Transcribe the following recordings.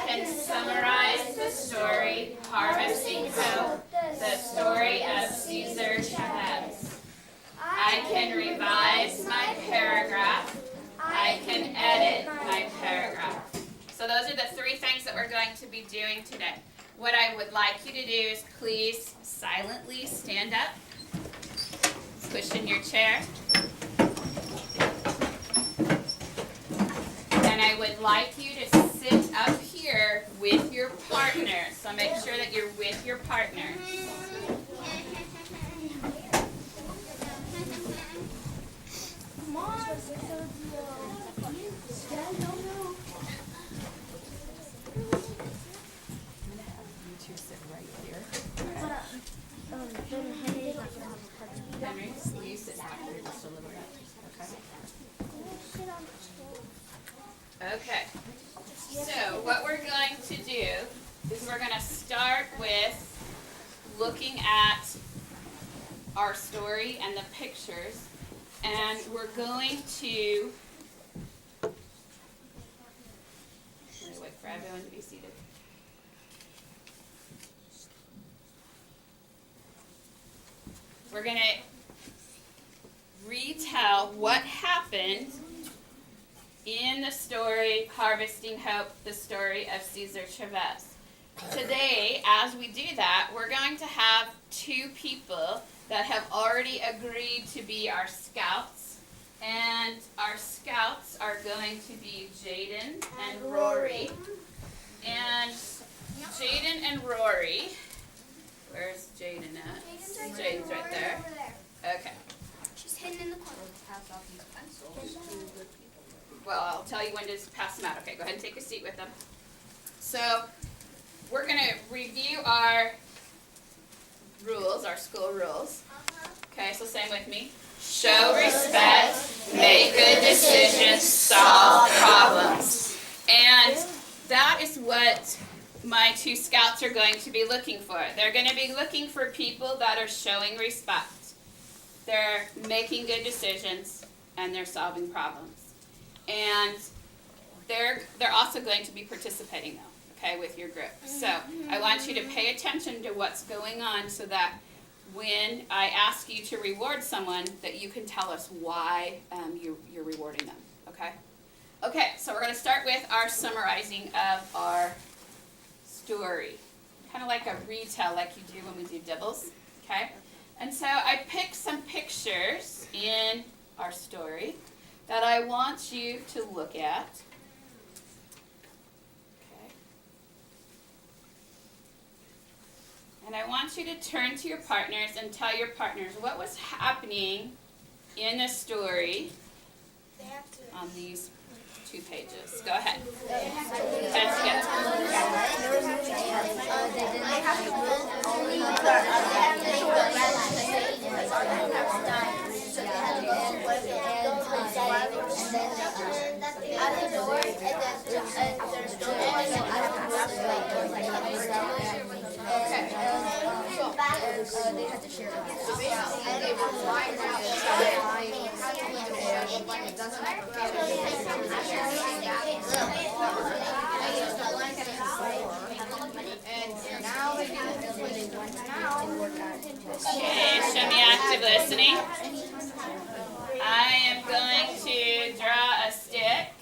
can summarize the story, Harvesting Hope, the story of Cesar Chavez. I can revise my paragraph. I can edit my paragraph. So those are the three things that we're going to be doing today. What I would like you to do is please silently stand up, push in your chair, and I would like you to sit up here with your partner. So make sure that you're with your partner. Henry, you sit back here just a little bit. Okay. Okay. So what we're going to do is we're going to start with looking at our story and the pictures, and we're going to wait for everyone to be seated. We're going to retell what happened in the story, Harvesting Hope, the story of Cesar Chavez. Today, as we do that, we're going to have two people that have already agreed to be our scouts. And our scouts are going to be Jaden and Rory. And Jaden and Rory, where's Jaden at? Jaden's right there. Okay. She's hidden in the corner. Well, I'll tell you when to pass them out. Okay, go ahead and take a seat with them. So, we're going to review our rules, our school rules. Okay, so say them with me. Show respect, make good decisions, solve problems. And that is what my two scouts are going to be looking for. They're going to be looking for people that are showing respect. They're making good decisions, and they're solving problems. And they're also going to be participating, though, okay, with your group. So I want you to pay attention to what's going on so that when I ask you to reward someone, that you can tell us why you're rewarding them, okay? Okay, so we're going to start with our summarizing of our story. Kind of like a retell like you do when we do dibbles, okay? And so I picked some pictures in our story that I want you to look at. Okay. And I want you to turn to your partners and tell your partners what was happening in the story on these 2 pages. Go ahead. Heads together. They had to share Okay, show me active listening. I am going to draw a stick,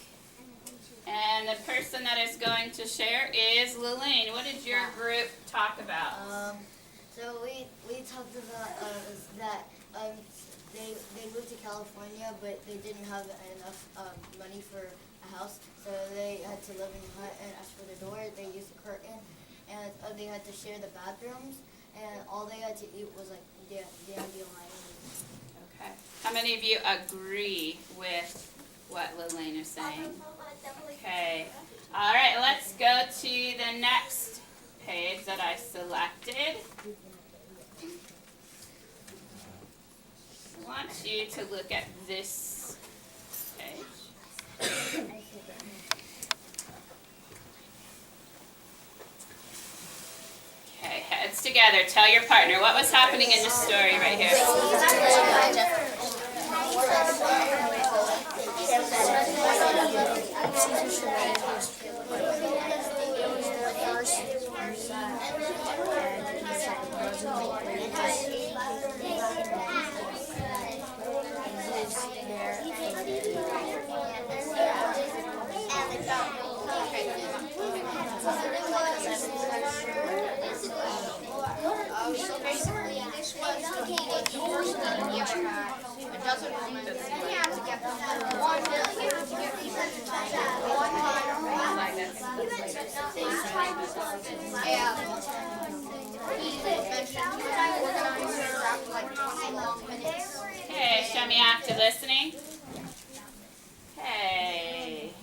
and the person that is going to share is Lillian. What did your group talk about? So we talked about that they moved to California, but they didn't have enough money for a house, so they had to live in a hut. And as for the door, they used a curtain, and they had to share the bathrooms, and all they had to eat was like dandelion. Okay. How many of you agree with what Lillian is saying? Okay. All right. Let's go to the next page that I selected. I want you to look at this page. Okay, heads together. Tell your partner what was happening in this story right here. Okay, show me active listening. Okay.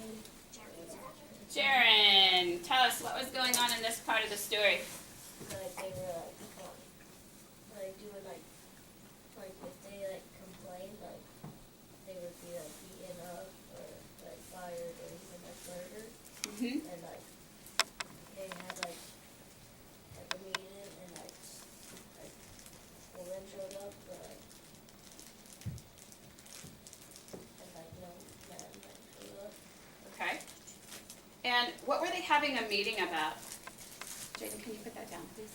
Jaren, tell us what was going on in this part of the story. Like they were like doing like if they like complained, like they would be like beaten up or like fired or even like murdered. Mm-hmm. And like they had like at the meeting and like well then showed up but and like no man like showed up. Okay. And what were they having a meeting about? Jaden, can you put that down, please?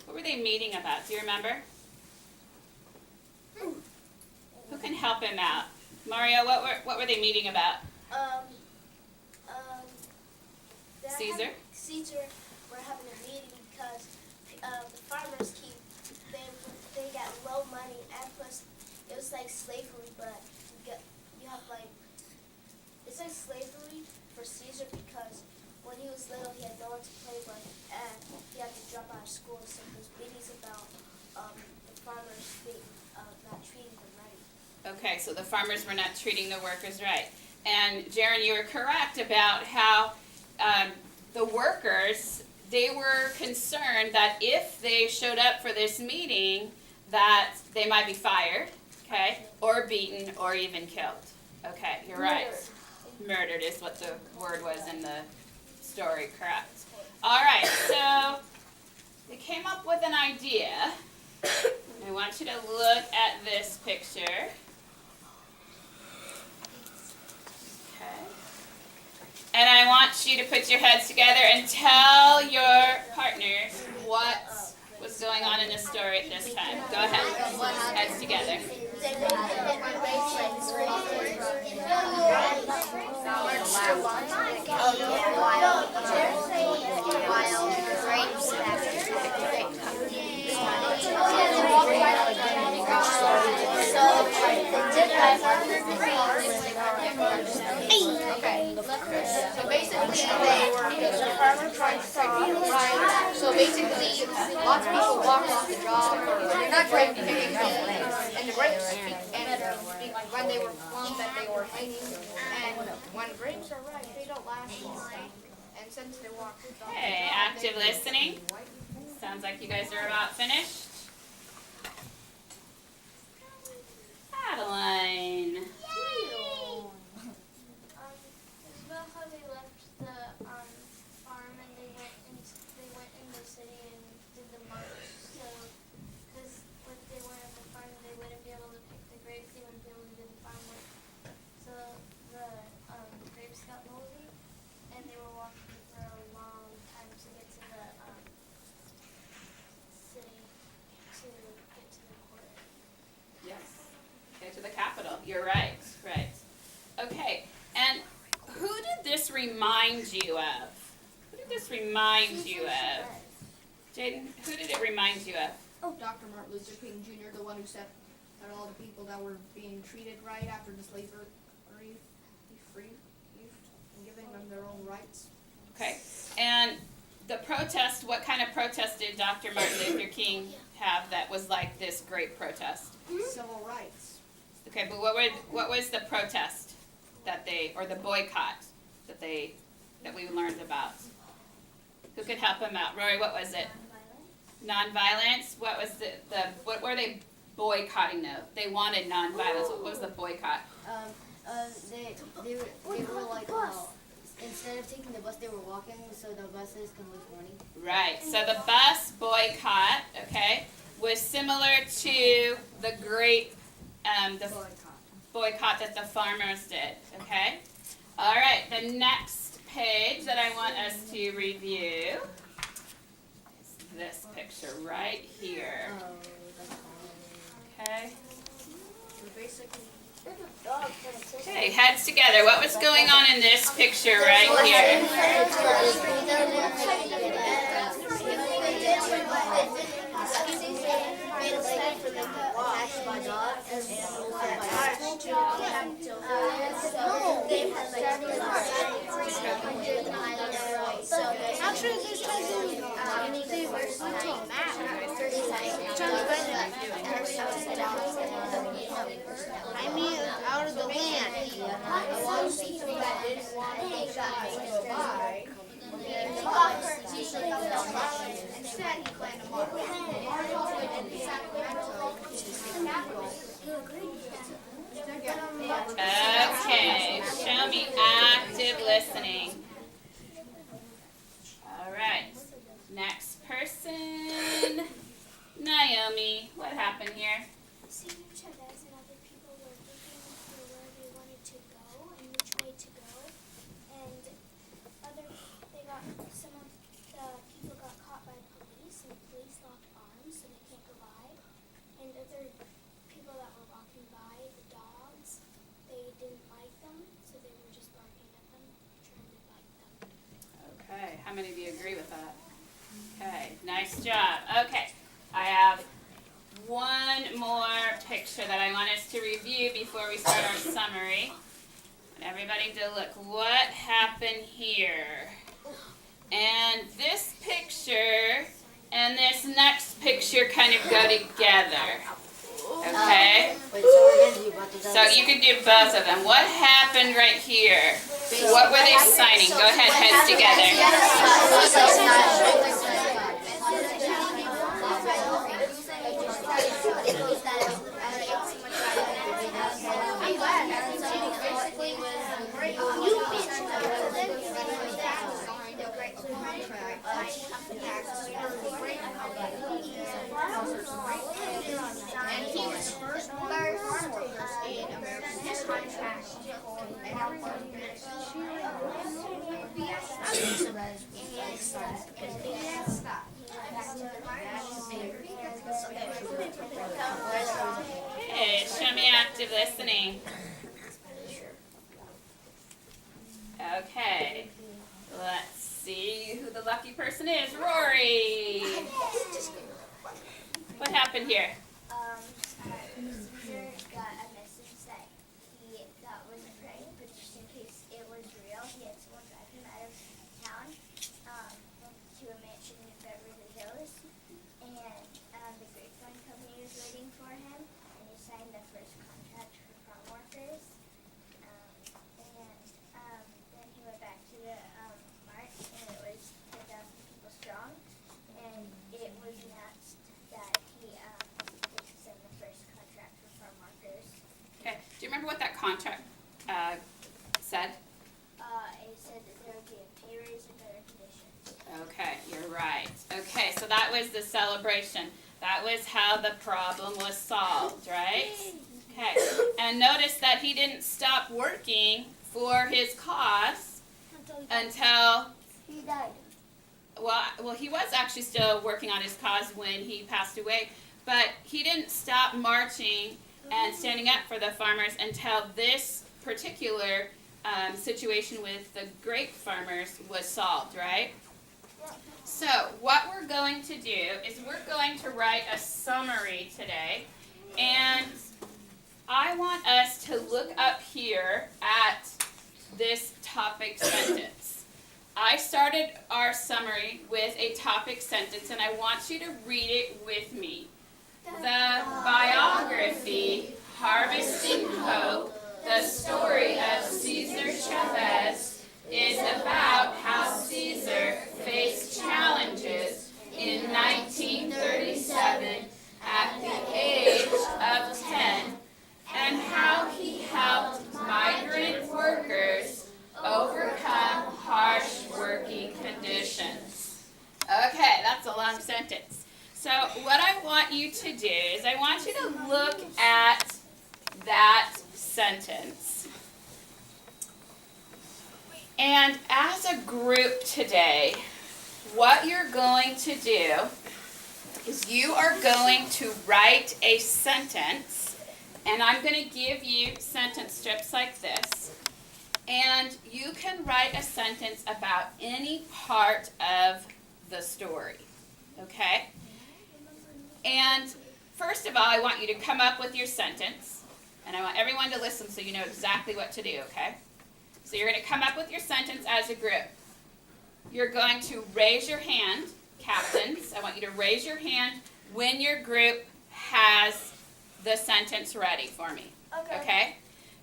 What were they meeting about? Do you remember? Who can help him out? Mario, what were they meeting about? Caesar? Caesar were having a meeting because the farmers they got low money and plus it was like slavery, but you have like it's like slavery for Caesar because when he was little he had no one to play with and he had to drop out of school, so there's meetings about the farmers not treating them right. Okay, so the farmers were not treating the workers right. And Jaren, you were correct about how the workers, they were concerned that if they showed up for this meeting, that they might be fired, okay, or beaten, or even killed. Okay, you're right. Murdered is what the word was in the story, correct. All right, so they came up with an idea. I want you to look at this picture. Okay. And I want you to put your heads together and tell your partners what was going on in this story at this time. Go ahead. Heads together. So basically, they were the farmer trying to right. So basically, lots of people walked off the job. They're not grape picking, and the grapes, and when they were plump, that they were hanging. And when grapes are ripe, they don't last long. And since they walked off the Okay, job, active listening. Sounds like you guys are about finished. Adeline. It's about how they left the farm and they went in the city and did the march. So, because if they weren't at the farm, they wouldn't be able to pick the grapes. They wouldn't be able to do the farm work. So the grapes got moldy, and they were walking for a long time to get to the city to get to the court. Yes. Okay, to the capital. You're right. Right. Okay. And who did this remind you of? Who did this remind you of? Jaden, who did it remind you of? Dr. Martin Luther King Jr., the one who said that all the people that were being treated right after the slavery be free and giving them their own rights. Okay. And the protest, what kind of protest did Dr. Martin Luther King have that was like this great protest? Civil rights. Okay, but what was the protest that they, or the boycott that we learned about? Who could help them out? Rory, what was it? Nonviolence. What was what were they boycotting though? They wanted nonviolence. What was the boycott? They were like, instead of taking the bus, they were walking so the buses can lose money. Right. So the bus boycott, okay, was similar to the great boycott that the farmers did. Okay. All right. The next page that I want us to review is this picture right here. Okay. Okay, heads together. What was going on in this picture right here? Made a sign for them to attach by the Actually, there's trying to I mean, out of the land. Okay, show me active listening. All right, next person. Naomi, what happened here? Senior Chavez and other people were looking for where they wanted to go and which way to go, and some of the people got caught by police, and the police locked arms so they can't go by, and other people that were walking by, the dogs, they didn't like them, so they were just barking at them, trying to bite them. Okay, how many of you agree with that? Okay, nice job. Okay, I have one more picture that I want us to review before we start our summary. I want everybody to look what happened here. And this picture and this next picture kind of go together. Okay? So you can do both of them. What happened right here? What were they signing? Go ahead, heads together. And he was first one of farm workers in American history. Okay, show me active listening. Okay, let's see who the lucky person is. Rory! What happened here? Caesar got a message that he thought wasn't right, but just in case it was real, he had someone drive him out of town to a mansion in Beverly Hills, and the grapevine company was waiting for him, and he signed the first contract for farm workers, and then he went back to the mart, and it was 10,000 people strong, and it was announced that he signed the first contract for farm workers. Okay, do you remember what that contract said? It said that there would be a pay raise and better conditions. Okay, you're right. Okay, so that was the celebration. That was how the problem was solved, right? Okay, and notice that he didn't stop working for his cause until, He died. well, he was actually still working on his cause when he passed away, but he didn't stop marching and standing up for the farmers until this particular situation with the grape farmers was solved, right? So what we're going to do is we're going to write a summary today, and I want us to look up here at this topic sentence. I started our summary with a topic sentence, and I want you to read it with me. The biography, Harvesting Hope, the story of Cesar Chavez, is about how Cesar faced challenges in 1937 at the age of 10, and how he helped migrant workers overcome harsh working conditions. Okay, that's a long sentence. So what I want you to do is I want you to look at that sentence. And as a group today, what you're going to do is you are going to write a sentence, and I'm going to give you sentence strips like this, and you can write a sentence about any part of the story, okay? And first of all, I want you to come up with your sentence, and I want everyone to listen so you know exactly what to do, okay? So you're going to come up with your sentence as a group. You're going to raise your hand, captains. I want you to raise your hand when your group has the sentence ready for me, okay?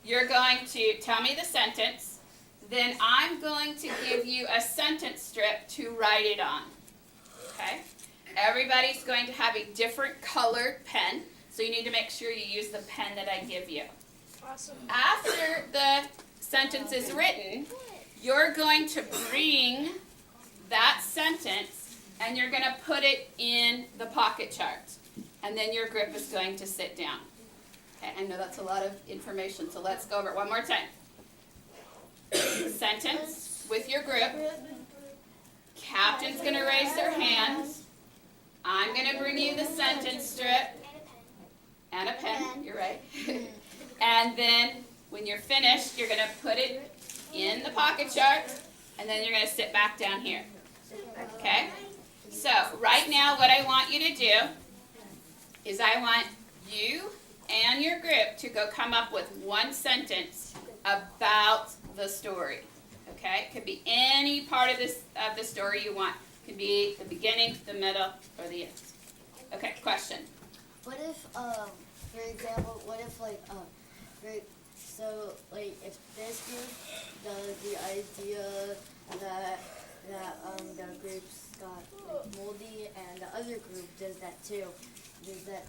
You're going to tell me the sentence, then I'm going to give you a sentence strip to write it on, okay? Everybody's going to have a different colored pen, so you need to make sure you use the pen that I give you. Awesome. After the sentence is written, you're going to bring that sentence and you're going to put it in the pocket chart. And then your group is going to sit down. Okay, I know that's a lot of information, so let's go over it one more time. Sentence with your group. Captain's going to raise their hand. I'm going to bring you the sentence strip and a pen. You're right. And then when you're finished, you're going to put it in the pocket chart, and then you're going to sit back down here. Okay? So right now what I want you to do is I want you and your group to go come up with one sentence about the story. Okay? It could be any part of the story you want. It could be the beginning, the middle, or the end. Okay, question. What if, for example, what if if this group does the idea that the groups got moldy and the other group does that too, does that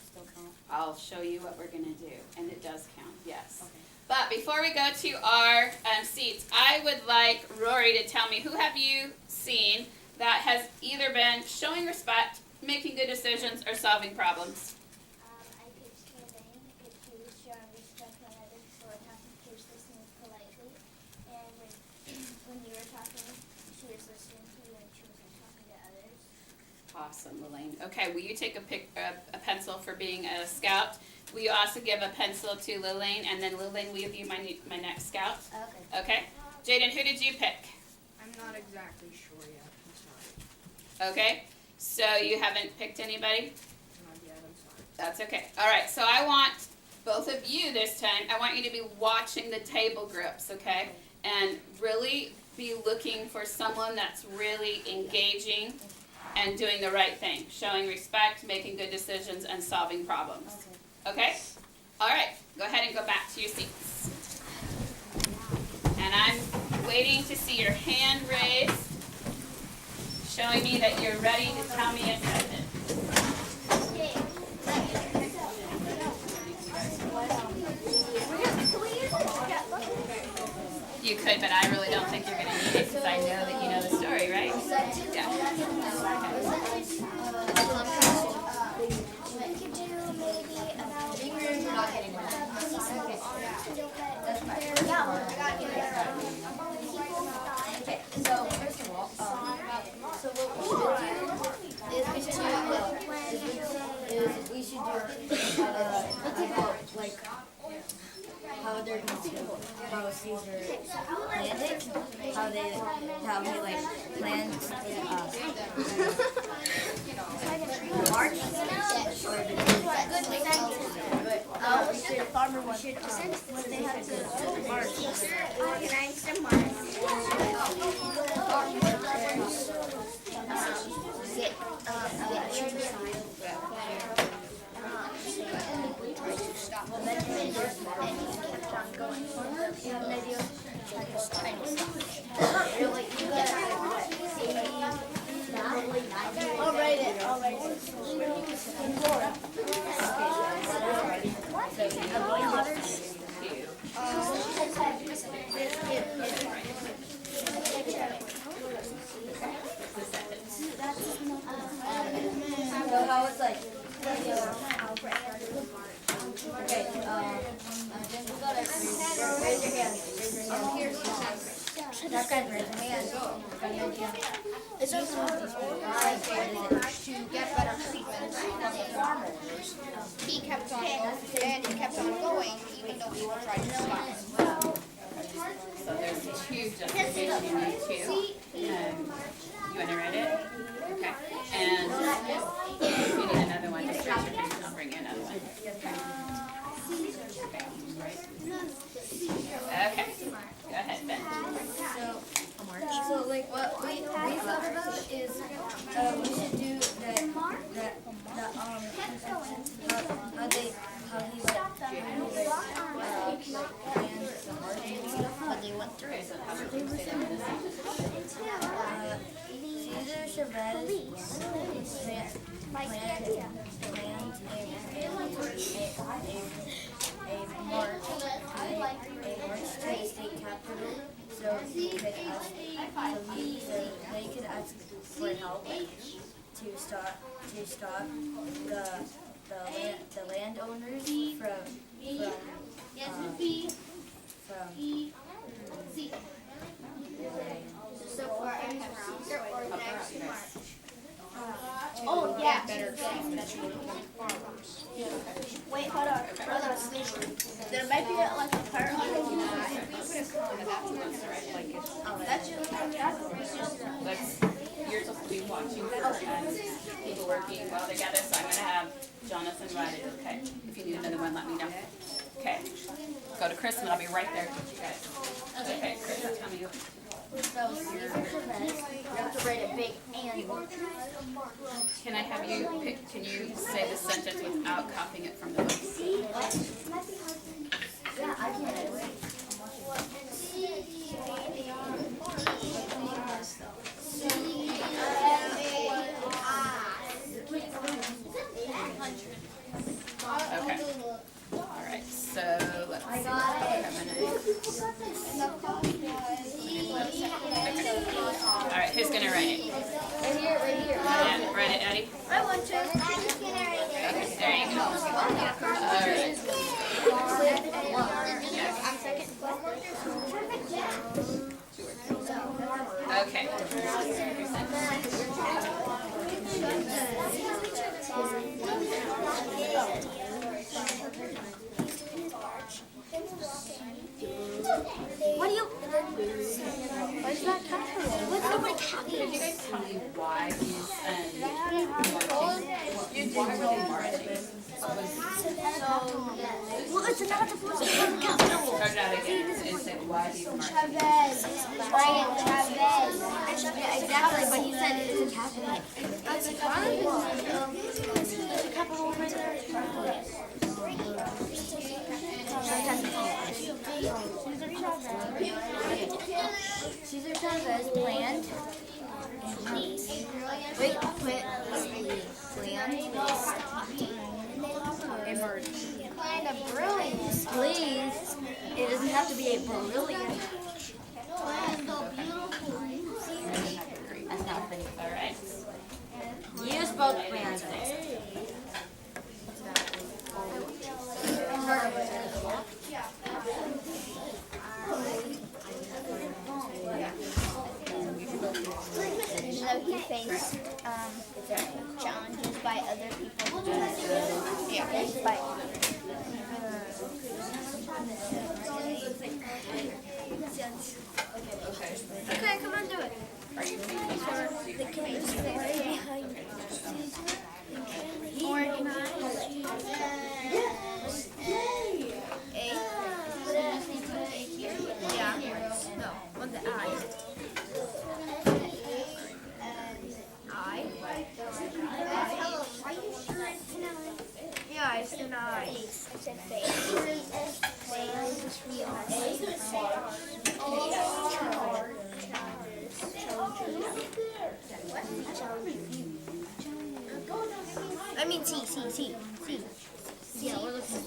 still count? I'll show you what we're going to do, and it does count, yes. Okay. But before we go to our seats, I would like Rory to tell me, who have you seen that has either been showing respect, making good decisions, or solving problems? I pitched Lorraine because she was showing respect when others were talking. She was listening politely, and when you were talking, she was listening to you, and she wasn't talking to others. Awesome, Lelaine. Okay, will you take a pencil for being a scout? Will you also give a pencil to Lelaine, and then Lelaine, will you be my next scout? Okay. Okay. Jaden, who did you pick? I'm not exactly sure yet. I'm sorry. Okay. So you haven't picked anybody? Not yet. I'm sorry. That's okay. All right, so I want both of you this time, I want you to be watching the table groups, okay? And really be looking for someone that's really engaging and doing the right thing, showing respect, making good decisions, and solving problems. Okay? All right, go ahead and go back to your seats. And I'm waiting to see your hand raised, showing me that you're ready to tell me a sentence. You could, but I really don't think you're going to need it because I know that you know the story, right? Yeah. We could do maybe about Okay, so first of all, so what we should do like how they're going to, how Caesar planned it, how he like planned march or the farmer one. What they have to march. organize the march. I'll write it. So how it's like. Okay, we gotta raise your hand. That guy raised his hand. It's just to get better treatment from the farmers. He kept on and he kept on going even though people tried to stop him. So there's two justifications you need too. You want to write it? Okay. And if you need another one, just raise your hand and I'll another one. Okay, go ahead, Ben. So like what we thought about is we should do that how he planned the marching But they went through it. Caesar Chavez planned a march to the state capitol, so they could ask for help to stop the landowners from Oh, yeah. Better Wait, hold on. There might be like a part on the That's just, You're supposed to be watching her and people working well together, so I'm gonna have Jonathan write it, okay? If you need another one, let me know. Okay, go to Chris and I'll be right there with you guys. Okay, Chris, tell me. You have to write it big and. Can I have you pick, can you say the sentence without copying it from the book? Yeah, I can do it. Okay. All right, so let's see. All right, who's gonna write it? Right here. Yeah, write it, Addie. I want to. Okay, there you go. All right. Okay. What do you? Where's that capital? What's the word capital? Could you guys tell me why these marching? Why were they marching? Well, it's not the word capital. Start it out again and say why these marching. Chavez. Brian Chavez. Yeah, exactly, but he said it's a capital. That's fine. The capital over there. Caesar Chavez planned. Wait, planned. Emerge. Kind of brilliant. Please. It doesn't have to be a brilliant. That's not funny. All right. Use both plans. So he faced challenges by other people. Yeah, by okay, come on, do it. Are you thinking? The community behind Yeah, it's an I. I said face. I mean C. Yeah, we're looking at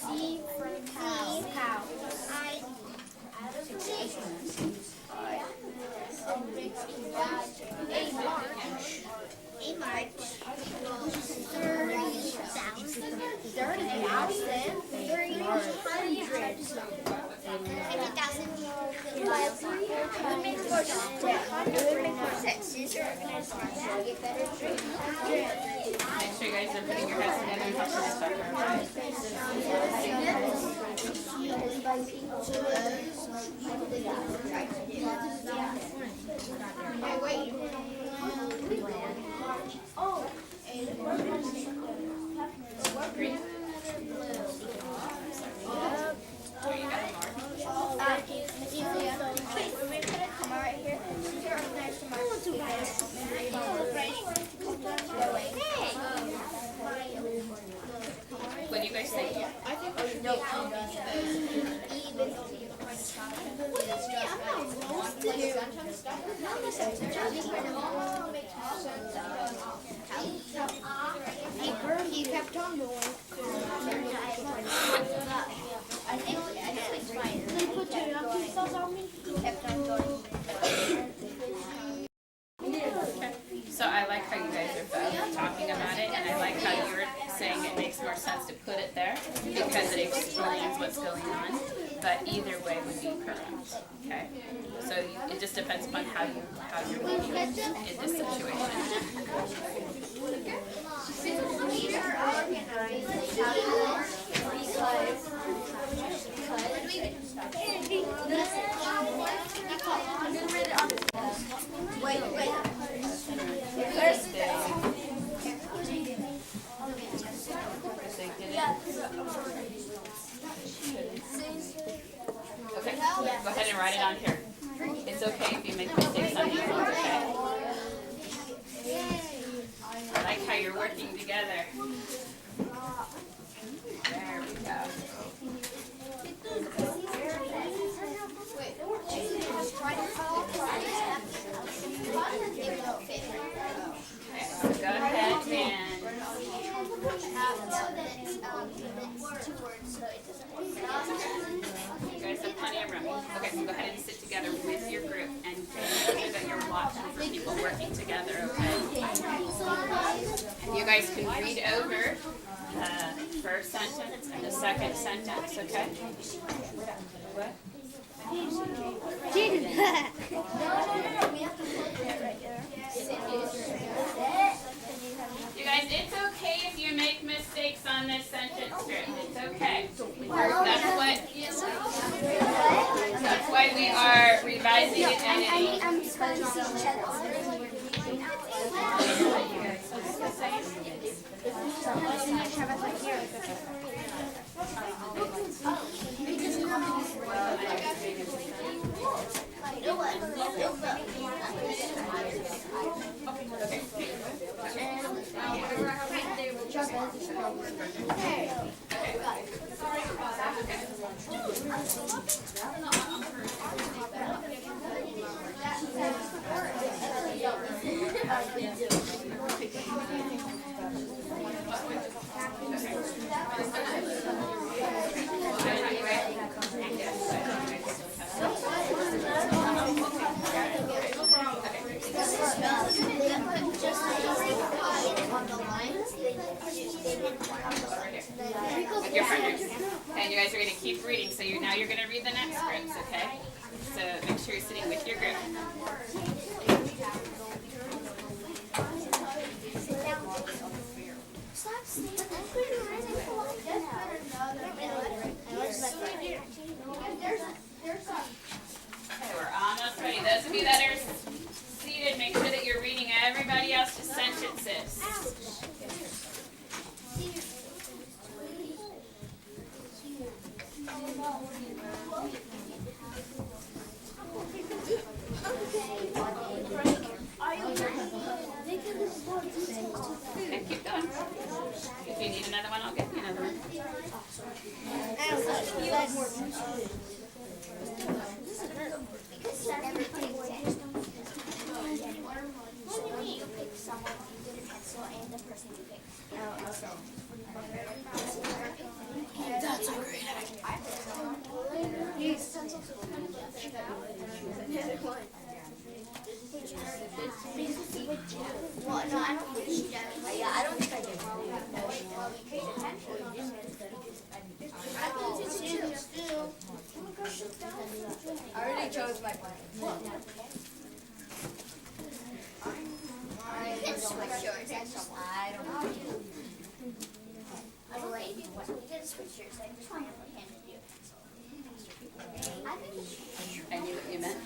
C for cow. A march. 30,000. 50,000. It would make more sense. Since you're organized, you'll get better treatment. Make sure you guys are putting your heads together and talking to each other. By people. Hey, wait. Green. Here, you got more. What do you guys think? He kept on going. I think it's fine. They put two on me. Kept on going. So I like how you guys are both talking about it, and I like how you're saying it makes more sense to put it there because it explains what's going on. But either way would be correct. Okay. So it just depends upon how you're looking in this situation. Okay. Go ahead and write it on here. It's okay if you make mistakes on these ones, okay? I like how you're working together. There we go. Okay, so go ahead and you guys have plenty of room. Okay, so go ahead and sit together with your group and make sure that you're watching for people working together, okay? And you guys can read over the first sentence and the second sentence, okay? What? You guys, it's okay if you make mistakes on this sentence script. It's okay. That's why we are revising it and I'm supposed to see each with your partners. And you guys are going to keep reading. So now you're going to read the next scripts, okay? So make sure you're sitting with your group. Okay, we're almost ready. Those of you that are seated, make sure that you're reading everybody else's sentences. Okay, keep going. If you need another one, I'll get you another one. You pick someone, you did a pencil, and the person you picked. That's a great Well, no, I don't think she does. Yeah, I don't think I did. Well, we paid attention. I think it's two. I already chose my plan. You can switch yours. I don't know. Wait, you can switch yours. I just handed you a pencil. I think it's I knew what you meant.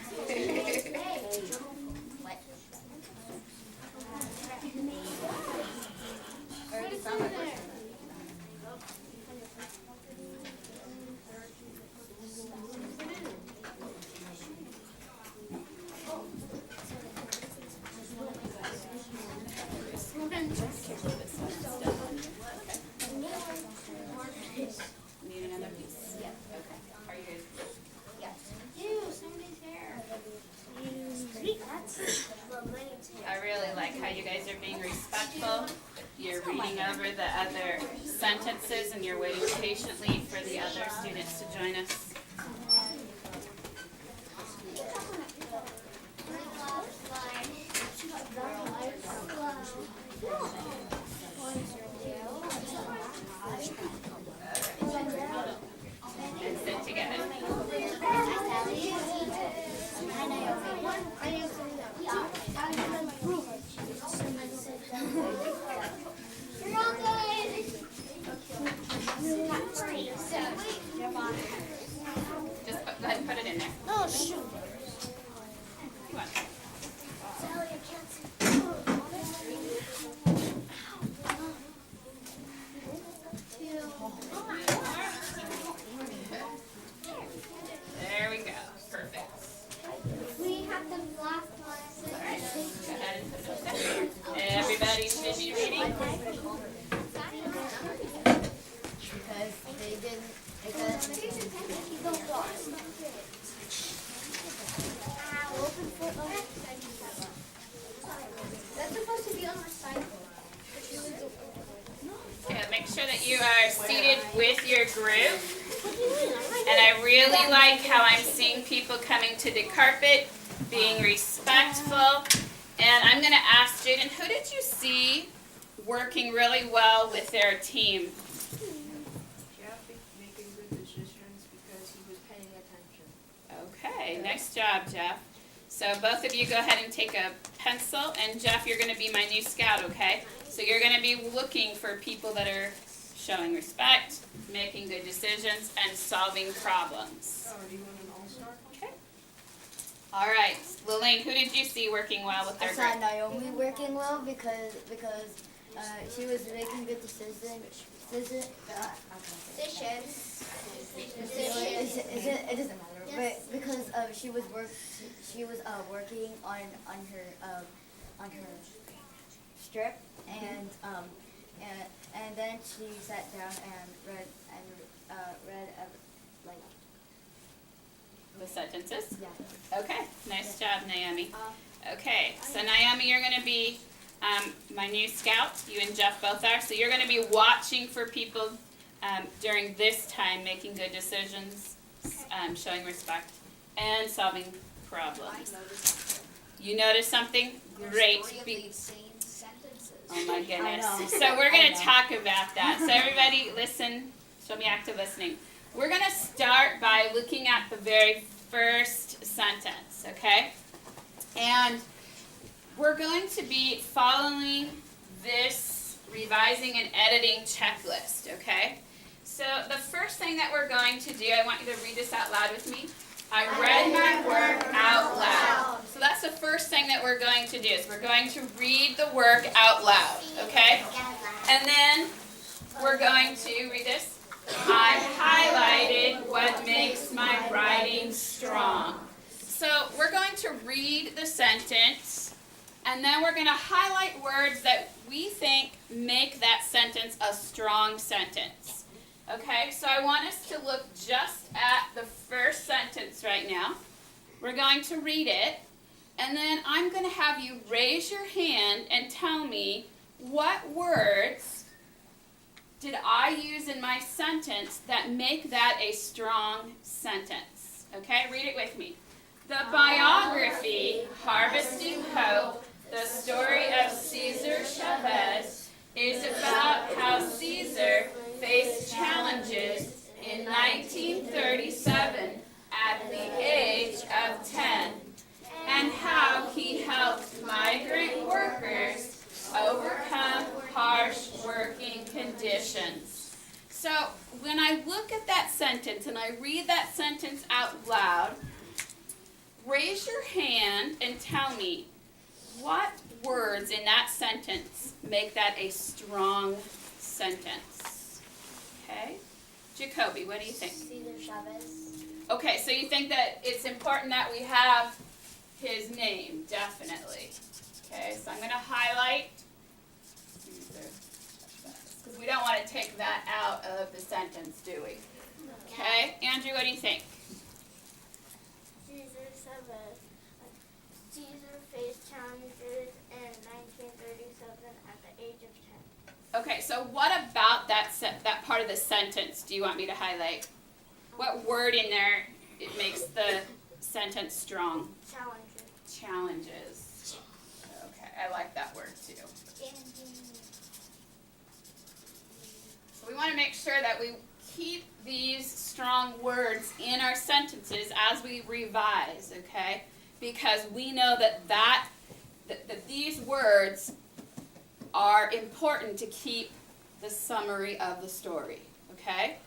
reading over the other sentences and you're waiting patiently for the other students to join us. And sit together. Just go ahead and put it in there. Oh, shoot. Come on. Sally, I can't see. There we go. Perfect. We have the last one. Alright, go ahead and put it there. Everybody should be reading. Because they didn't, because That's supposed to be on my cycle. Okay, make sure that you are seated with your group. And I really like how I'm seeing people coming to the carpet, being respectful. And I'm going to ask Jaden, who did you see working really well with their team? Jeff making good decisions because he was paying attention. Okay, nice job, Jeff. So both of you go ahead and take a pencil, and Jeff, you're going to be my new scout, okay? So you're going to be looking for people that are showing respect, making good decisions, and solving problems. Oh, do you want an all-star? Okay. All right, Lillian, who did you see working well with I their saw group? Naomi working well because she was making good decisions. Decisions. It doesn't matter. But because she was working on her strip and then she sat down and read like The sentences? yeah. Okay, nice job, Naomi. Okay, so Naomi, you're going to be my new scout. You and Jeff both are. So you're going to be watching for people during this time, making good decisions, showing respect, and solving problems. You noticed something? Great. Oh my goodness. I know. So we're going I to know. talk about that. So everybody listen. Show me active listening. We're going to start by looking at the very first sentence, okay? And we're going to be following this revising and editing checklist, okay? So the first thing that we're going to do, I want you to read this out loud with me. I read my work out loud. So that's the first thing that we're going to do, is we're going to read the work out loud, okay? And then we're going to read this. I highlighted what makes my writing strong. So we're going to read the sentence, and then we're going to highlight words that we think make that sentence a strong sentence. Okay, so I want us to look just at the first sentence right now. We're going to read it, and then I'm going to have you raise your hand and tell me what words did I use in my sentence that make that a strong sentence. Okay, read it with me. The biography, Harvesting Hope, the story of Cesar Chavez, is about how Cesar faced challenges in 1937 at the age of 10, and how he helped migrant workers overcome harsh working conditions. So when I look at that sentence and I read that sentence out loud, raise your hand and tell me what words in that sentence make that a strong sentence. Okay? Jacoby, what do you think? Cesar Chavez. Okay, so you think that it's important that we have his name, definitely. Okay, so I'm going to highlight, because we don't want to take that out of the sentence, do we? Okay, Andrew, what do you think? Cesar Chavez. Caesar faced challenges in 1937 at the age of 10. Okay, so what about that part of the sentence do you want me to highlight? What word in there it makes the sentence strong? Challenges. Challenges. Okay, I like that word too. So we want to make sure that we keep these strong words in our sentences as we revise, okay? Because we know that these words are important to keep the summary of the story, okay?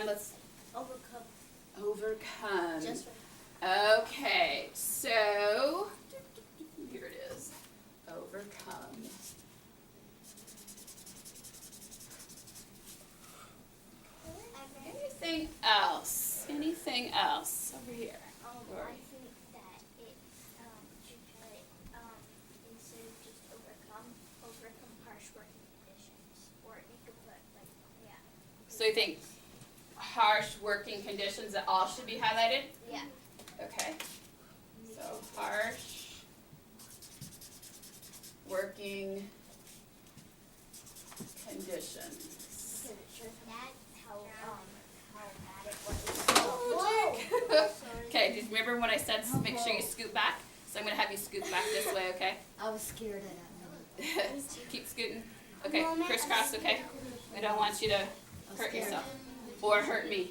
Let's overcome. Just Okay, so here it is. Overcome. Anything else? Anything else over here? I think that it should put instead of just overcome harsh working conditions, or you could put like So you think harsh working conditions that all should be highlighted? yeah. Okay. So harsh working conditions. Because it shows how bad it was. Okay, do you remember when I said make sure you scoot back? So I'm going to have you scoot back this way, okay? I was scared of that minute. Keep scooting. Okay, crisscross, okay? We don't want you to hurt yourself or hurt me.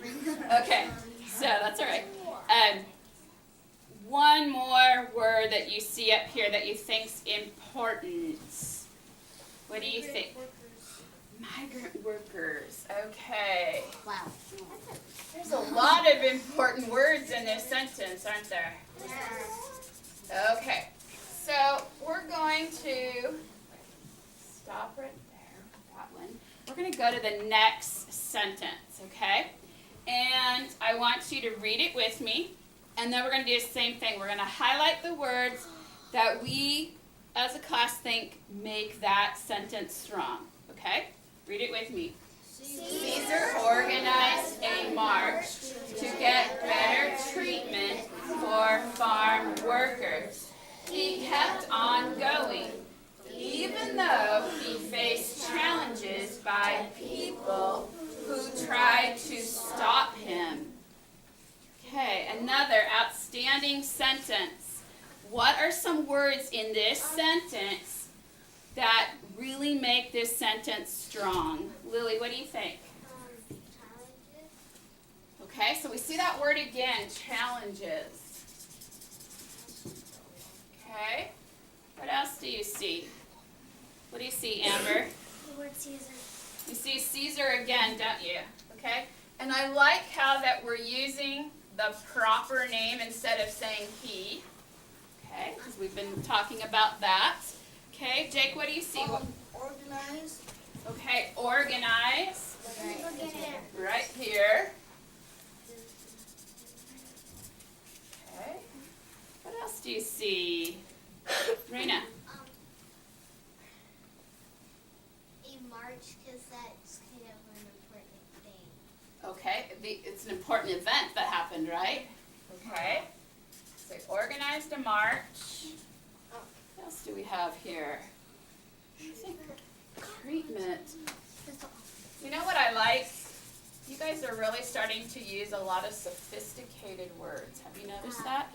Okay, so that's all right. One more word that you see up here that you think's important. What do you think? Migrant workers. Okay. Wow. There's a lot of important words in this sentence, aren't there? Okay. So we're going to stop right there, that one. We're going to go to the next sentence, okay? And I want you to read it with me. And then we're going to do the same thing. We're going to highlight the words that we, as a class, think make that sentence strong. Okay? Read it with me. Caesar organized a march to get better treatment for farm workers. He kept on going, even though he faced challenges by people who tried to stop him. Okay, another outstanding sentence. What are some words in this sentence that really make this sentence strong? Lily, what do you think? Challenges. Okay, so we see that word again, challenges. Okay, what else do you see? What do you see, Amber? The word Caesar. You see Caesar again, don't you? Okay, and I like how that we're using the proper name instead of saying he. Okay, because we've been talking about that. Okay, Jake, what do you see? Organized. Okay, organize. Look at it. Right here. Okay. What else do you see? Raina. A march, because that's kind of an important thing. Okay, it's an important event that happened, right? Okay. So organized a march. What else do we have here? I think treatment. You know what I like? You guys are really starting to use a lot of sophisticated words. Have you noticed that?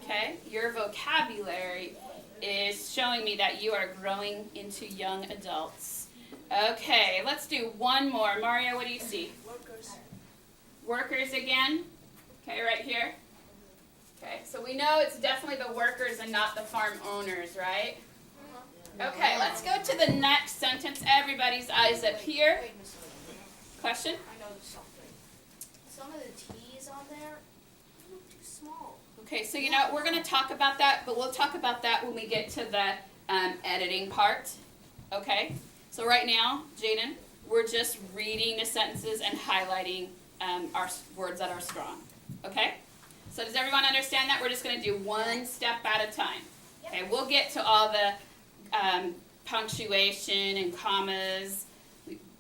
Okay. Your vocabulary is showing me that you are growing into young adults. Okay, let's do one more. Mario, what do you see? Workers. Workers again. Okay, right here. Okay, so we know it's definitely the workers and not the farm owners, right? Okay, let's go to the next sentence. Everybody's eyes up here. Wait, Miss Lily. Question? I noticed something. Some of the T's on there look too small. Okay, so you know, we're going to talk about that, but we'll talk about that when we get to the editing part. Okay? So right now, Jaden, we're just reading the sentences and highlighting our words that are strong. Okay? So does everyone understand that? We're just going to do one step at a time. Okay, we'll get to all the punctuation and commas,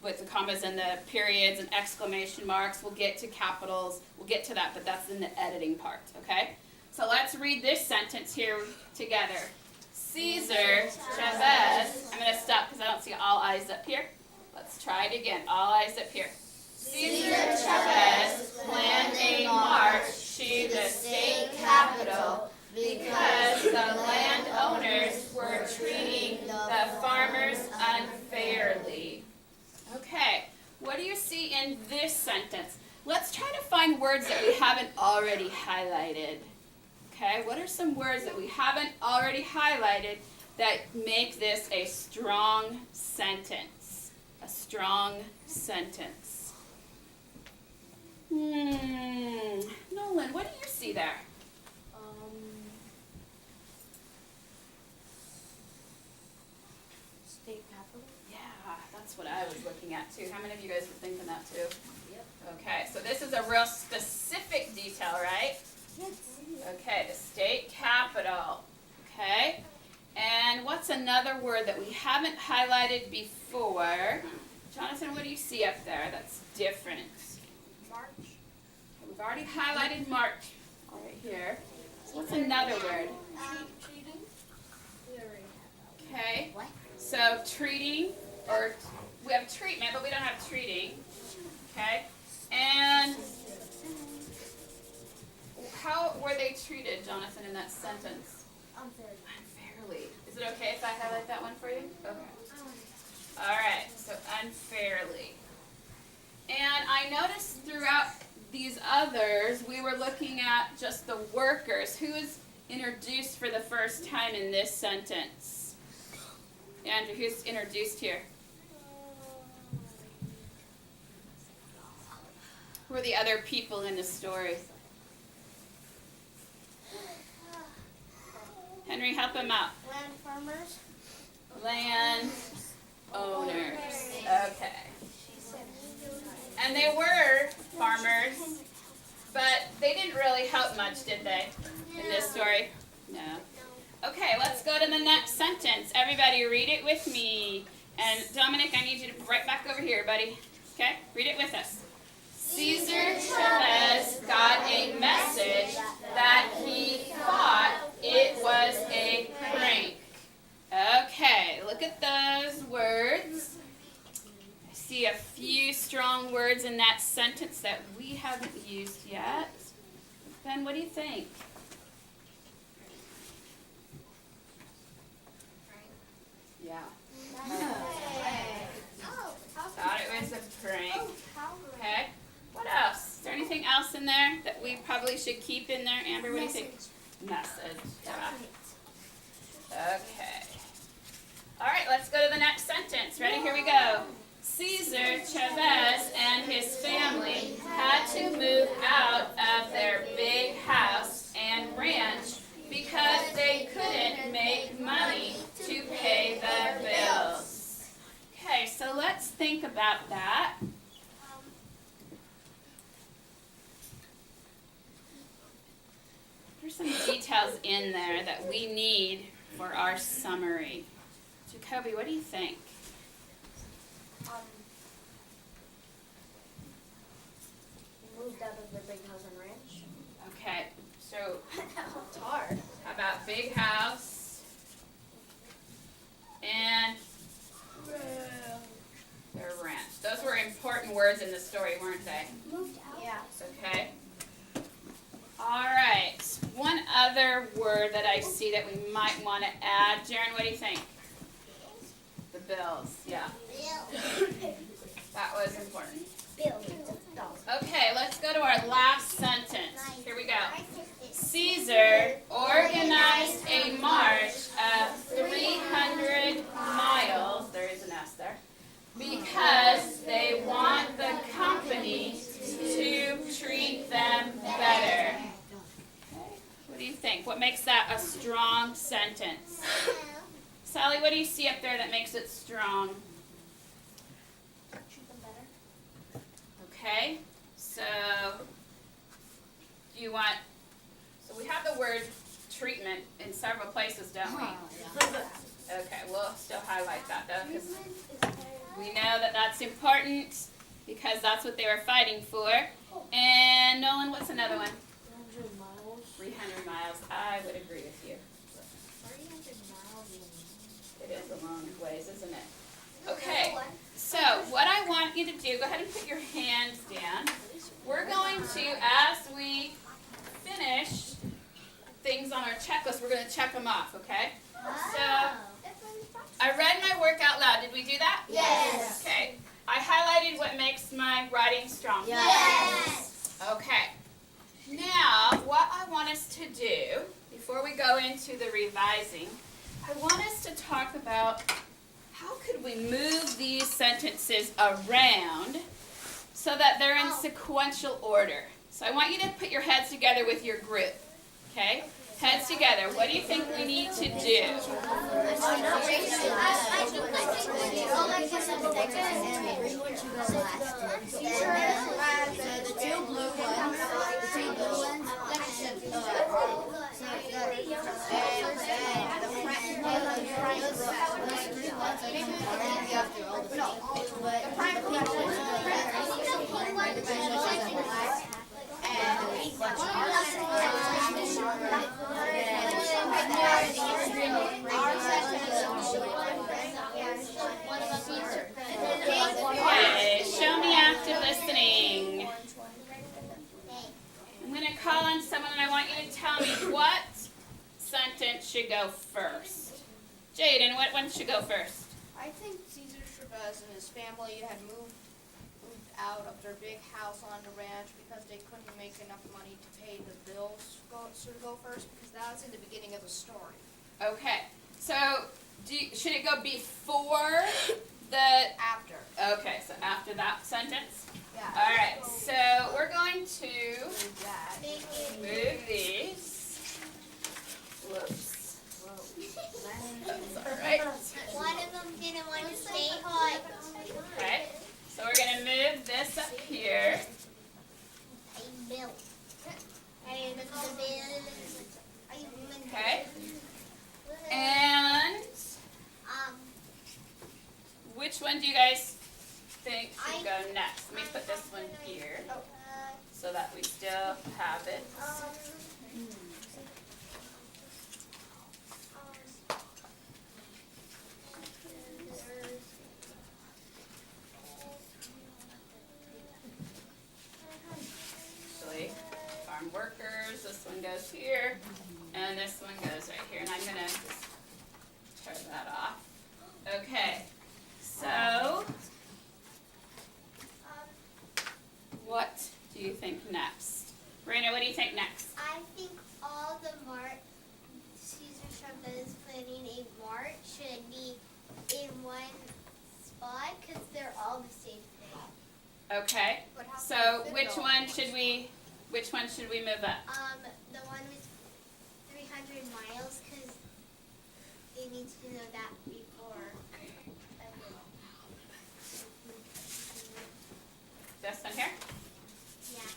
with the commas and the periods and exclamation marks. We'll get to capitals. We'll get to that, but that's in the editing part, okay? So let's read this sentence here together. Caesar Chavez. I'm going to stop because I don't see all eyes up here. Let's try it again. All eyes up here. Caesar Chavez planned a march to the state capitol because the landowners were treating the farmers unfairly. Okay, what do you see in this sentence? Let's try to find words that we haven't already highlighted. Okay, what are some words that we haven't already highlighted that make this a strong sentence? A strong sentence. Nolan, what do you see there? State capital? Yeah, that's what I was looking at too. How many of you guys were thinking that too? Yep. Okay, so this is a real specific detail, right? Yes. Okay, the state capitol. Okay, and what's another word that we haven't highlighted before? Jonathan, what do you see up there that's different? March? We've already highlighted March right here. So what's another word? Treating? We already have that. Okay. What? So treating, or we have treatment, but we don't have treating. Okay. And how were they treated, Jonathan, in that sentence? Unfairly. Is it okay if I highlight that one for you? Okay. All right. So unfairly. And I noticed throughout these others, we were looking at just the workers. Who is introduced for the first time in this sentence? Andrew, who's introduced here? Who are the other people in the story? Henry, help him out. Land farmers. Land owners. Okay. And they were farmers, but they didn't really help much, did they, in this story? No. Okay, let's go to the next sentence. Everybody read it with me. And Dominic, I need you to right back over here, buddy. Okay, read it with us. Caesar Chavez got a message that he thought it was a prank. Okay, look at those words. I see a few strong words in that sentence that we haven't used yet. Ben, what do you think? Yeah. Thought it was a prank. Okay. What else? Is there anything else in there that we probably should keep in there? Amber, what do you think? Message. Yeah. Okay. All right, let's go to the next sentence. Ready? Here we go. Caesar Chavez and his family had to move out of their big house and ranch because they couldn't make money to pay the bills. Okay, so let's think about that. There's some details in there that we need for our summary. Jacoby, what do you think? Moved out of their big house and ranch. Okay, so It's hard. how about big house and their ranch? Those were important words in the story, weren't they? Moved out. Yeah. Okay. All right. One other word that I see that we might want to add. Jaren, what do you think? The bills. Yeah. That was important. Okay, let's go to our last sentence. Here we go. Caesar organized a march of 300 miles, there is an S there, because they want the company to treat them better. What do you think? What makes that a strong sentence? Sally, what do you see up there that makes it strong? Treat them better. Okay, so do you want, so we have the word treatment in several places, don't we? Okay, we'll still highlight that though, because we know that that's important because that's what they were fighting for. And Nolan, what's another one? 300 miles. 300 miles. I would agree with you. 300 miles It is a long ways, isn't it? Okay, so what I want you to do, go ahead and put your hands down. We're going to, as we finish things on our checklist, we're going to check them off, okay? So, I read my work out loud. Did we do that? Yes. Okay. I highlighted what makes my writing strong. Yes. Okay. Now, what I want us to do, before we go into the revising, I want us to talk about how could we move these sentences around so that they're in sequential order. So I want you to put your heads together with your group, okay? Heads together. What do you think we need to do? Okay, show me after listening. I'm going to call on someone and I want you to tell me what sentence should go first. Jaden, what one should go first? I think Caesar Chavez and his family had moved out of their big house on the ranch because they couldn't make enough money to pay the bills. Should go first because that was in the beginning of the story. Okay, so should it go before the... After. Okay, so after that sentence? Yeah. All right, so we're going to That. move these. Whoops. That's all right. One of them didn't want to stay hot. Okay, so we're going to move this up here. Okay, and which one do you guys think should go next? Let me put this one here so that we still have it. Actually, farm workers, this one goes here, and this one goes right here. And I'm going to just turn that off. Okay, so what do you think next? Raina, what do you think next? I think all the Caesar Chavez planning a mart should be in one spot because they're all the same thing. Okay, so which one should we move up? The one with 300 miles because they need to know that before. This one here? Yeah.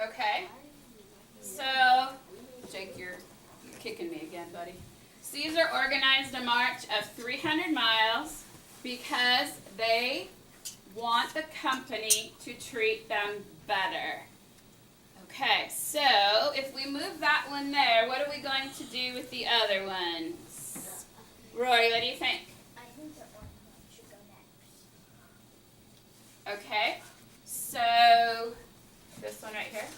Okay, so, Jake, you're kicking me again, buddy. Caesar organized a march of 300 miles because they want the company to treat them better. Okay, so if we move that one there, what are we going to do with the other ones? Rory, what do you think? I think the one should go next. Okay, so this one right here?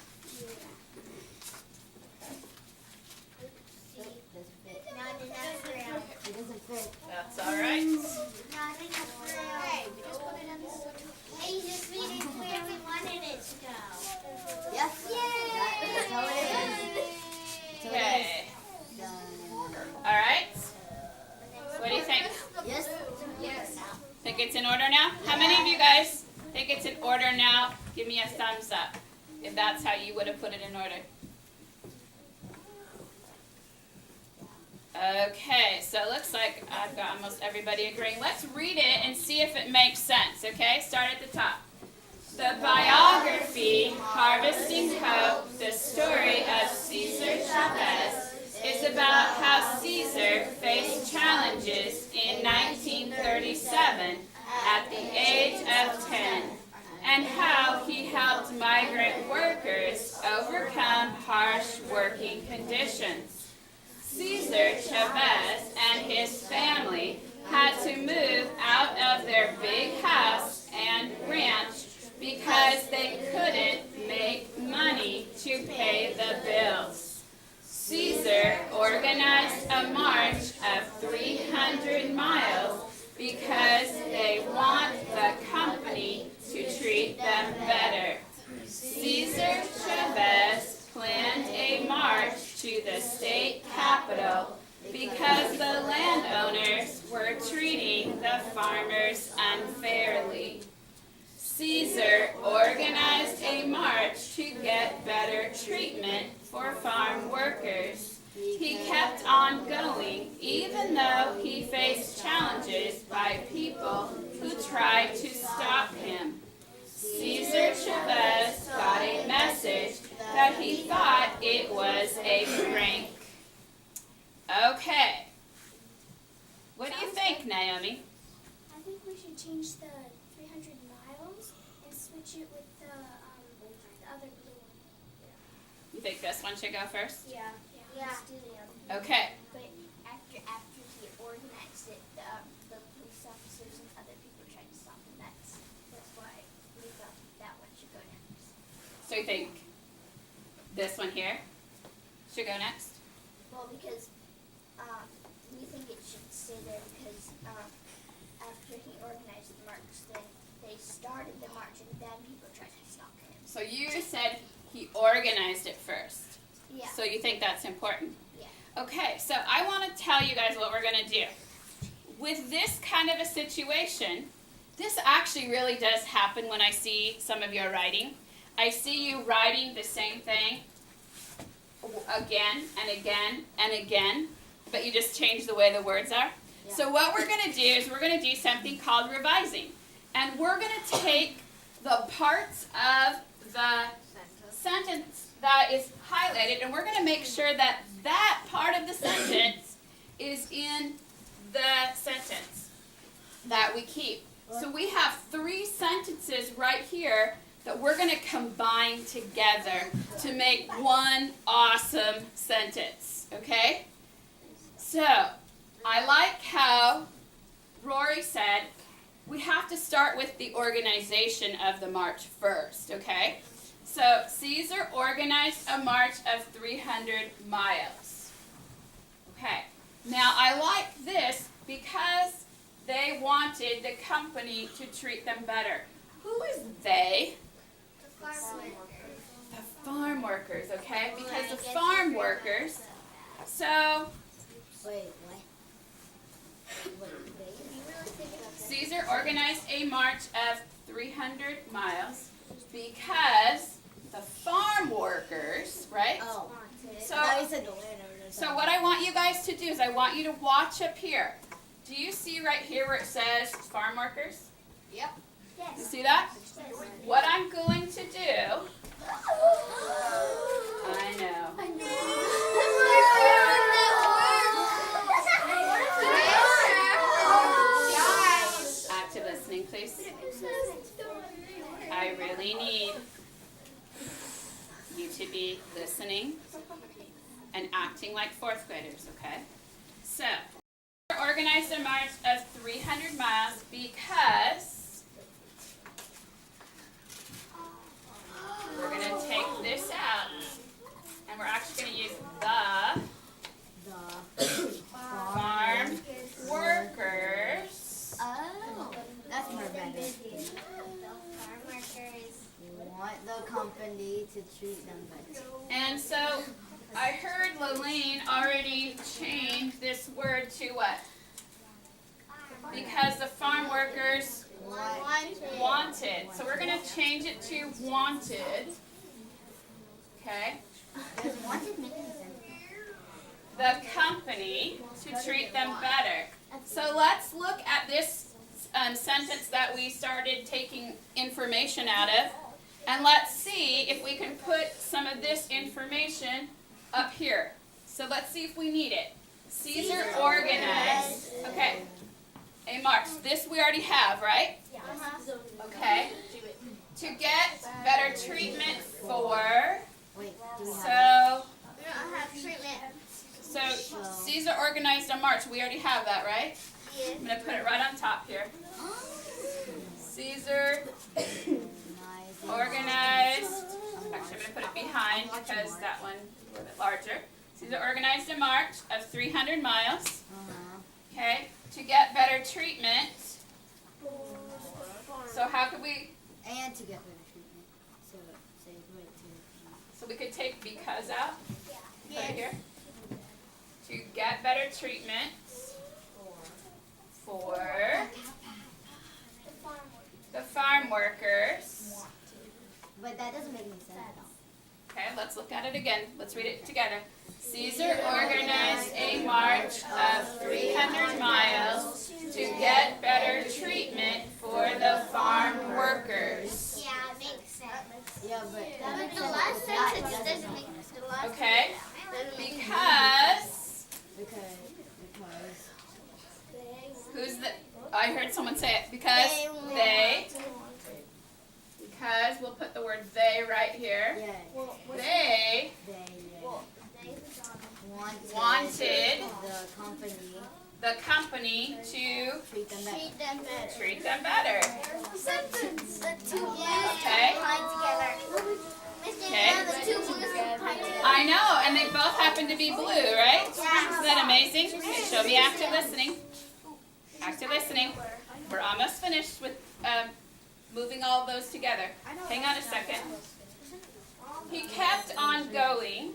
Not enough room. It doesn't fit. That's all right. Not enough room. Hey, we just put it on the Hey, you just made it where we wanted it to go. Yes. That's how it is. Okay, Done. all right. What do you think? Yes. Yes. Think it's in order now? How many of you guys think it's in order now? Give me a thumbs up if that's how you would have put it in order. Okay, so it looks like I've got almost everybody agreeing. Let's read it and see if it makes sense, okay? Start at the top. The biography, Harvesting Hope, the story of Caesar Chavez, is about how Caesar faced challenges in 1937 at the age of 10, and how he helped migrant workers overcome harsh working conditions. Cesar Chavez and his family had to move out of their big house and ranch because they couldn't make money to pay the bills. Caesar organized a march of 300 miles because they want the company to treat them better. Cesar Chavez planned a march to the state capital because the landowners were treating the farmers unfairly. Caesar organized a march to get better treatment for farm workers. He kept on going even though he faced challenges by people who tried to stop him. Cesar Chavez got a message that he thought it was a prank. Okay. What do you think, Naomi? I think we should change the 300 miles and switch it with the other blue one. You think this one should go first? Yeah. Let's do the other. Okay. But after he organized it, the police officers and other people tried to stop him. That's why we thought that one should go next. So you think this one here should go next? Well, because we think it should stay there because after he organized the march, then they started the march and then people tried to stop him. So you said he organized it first. Yeah. So you think that's important? Yeah. Okay, so I want to tell you guys what we're going to do. With this kind of a situation, this actually really does happen when I see some of your writing. I see you writing the same thing again and again and again, but you just change the way the words are. Yeah. So what we're going to do is we're going to do something called revising. And we're going to take the parts of the sentence that is highlighted, and we're going to make sure that that part of the sentence is in the sentence that we keep. So we have 3 sentences right here that we're going to combine together to make one awesome sentence, okay? So, I like how Rory said we have to start with the organization of the march first, okay? So, Caesar organized a march of 300 miles. Okay, now I like this because they wanted the company to treat them better. Who is they? The farm workers. The farm workers, okay? Because the farm workers, so Wait, what? What they? If you really think about that. Caesar organized a march of 300 miles because the farm workers, right? Oh. So, I thought you said the landowners. so what I want you guys to do is I want you to watch up here. Do you see right here where it says farm workers? Yep. You Yes. see that? What I'm going to do, I know. Active listening, please. I really need you to be listening and acting like 4th graders, okay? So, we organized a march of 300 miles because we're going to take this out and we're actually going to use the farm workers. Oh, that's more better. The farm workers. Want the company to treat them better. And so I heard Lelaine already change this word to what? Because the farm workers wanted. So we're going to change it to wanted. Okay? Does wanted make any sense? The company to treat them better. So let's look at this sentence that we started taking information out of. And let's see if we can put some of this information up here. So let's see if we need it. Caesar organized. Okay. a march. This we already have, right? Okay. To get better treatment for, Wait, do we have so, We don't have treatment. so Caesar organized a march. We already have that, right? Yeah. I'm going to put it right on top here. Caesar organized, actually I'm going to put it behind because that one's a little bit larger. Caesar organized a march of 300 miles, okay, to get better treatment. So how could we, And to get better treatment. So, say, wait, to. so we could take because out, put it here. To get better treatment for the farm workers. But that doesn't make any sense. Okay, let's look at it again. Let's read it together. Caesar organized a march of 300 miles to get better treatment for the farm workers. Yeah, it makes sense. Yeah, but that But makes the sense. last with that, sentence doesn't doesn't make make the last Okay, doesn't make because, because who's the, I heard someone say it. Because they, because we'll put the word they right here. yeah, They they wanted the company the company to treat them better. treat them better. treat them better. Sentence. The two blues Okay. combined together. Mr. Okay. The two blues combined together. I know, and they both happen to be blue, right? Yeah. Isn't that amazing? Okay, show me active listening. Active listening. We're almost finished with moving all of those together. Hang on a second. He kept on going,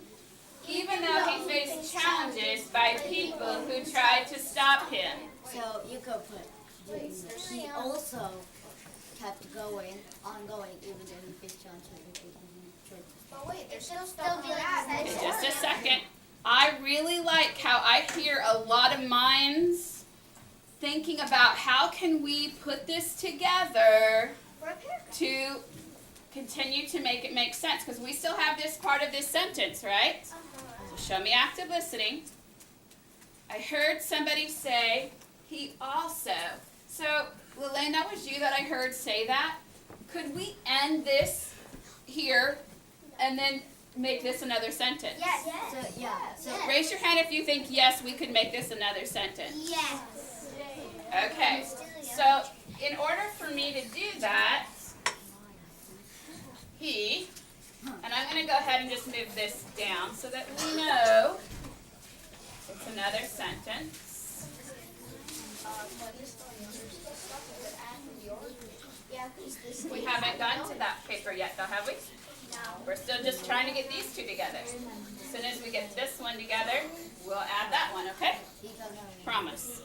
even though he faced challenges by people who tried to stop him. So you could put he also kept going, ongoing, even though he faced challenges with people who tried to stop. But wait, there's still Still stuff be on like that. the In sentence. just a second. I really like how I hear a lot of minds thinking about how can we put this together to continue to make it make sense, because we still have this part of this sentence, right? So show me active listening. I heard somebody say, he also. So, Lelaine, that was you that I heard say that. Could we end this here and then make this another sentence? Yes. So yeah, so Raise your hand if you think, yes, we could make this another sentence. Yes. Okay, so in order for me to do that, and I'm going to go ahead and just move this down so that we know it's another sentence. We haven't gotten to that paper yet, though, have we? We're still just trying to get these two together. As soon as we get this one together, we'll add that one, okay? Promise.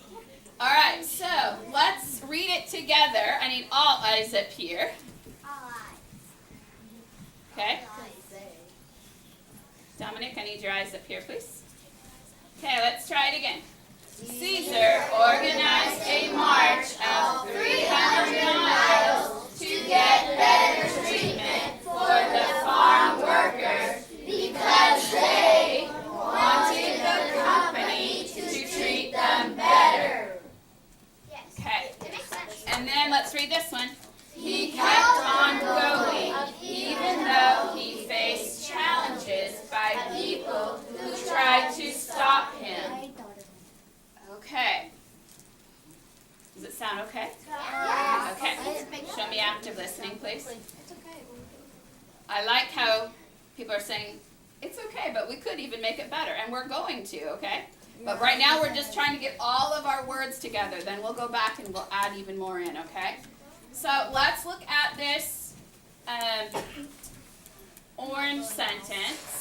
All right, so let's read it together. I need all eyes up here, okay? Dominic, I need your eyes up here, please. Okay, let's try it again. Caesar organized a march of 300 miles to get better treatment for the farm workers because they wanted the company to treat them better. Okay, and then let's read this one. He kept on going, even though he faced challenges by people who tried to stop him. Okay. Does it sound okay? Okay. Show me active listening, please. I like how people are saying, it's okay, but we could even make it better, and we're going to, okay? But right now we're just trying to get all of our words together. Then we'll go back and we'll add even more in, okay? So let's look at this orange sentence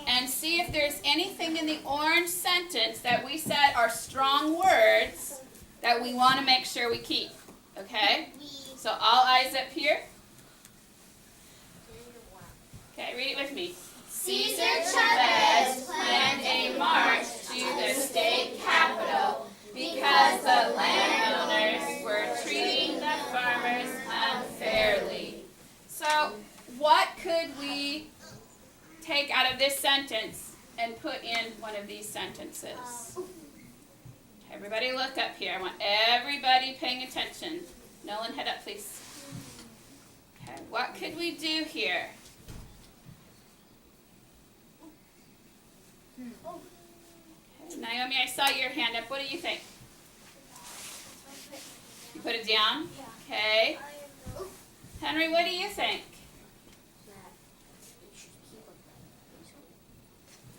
and see if there's anything in the orange sentence that we said are strong words that we want to make sure we keep, okay? So all eyes up here. Okay, read it with me. Caesar Chavez planned a march to the state capitol because the landowners were treating the farmers unfairly. So, what could we take out of this sentence and put in one of these sentences? Everybody look up here. I want everybody paying attention. Nolan, head up, please. Okay, what could we do here? Okay, Naomi, I saw your hand up. What do you think? You put it down? Okay. Henry, what do you think?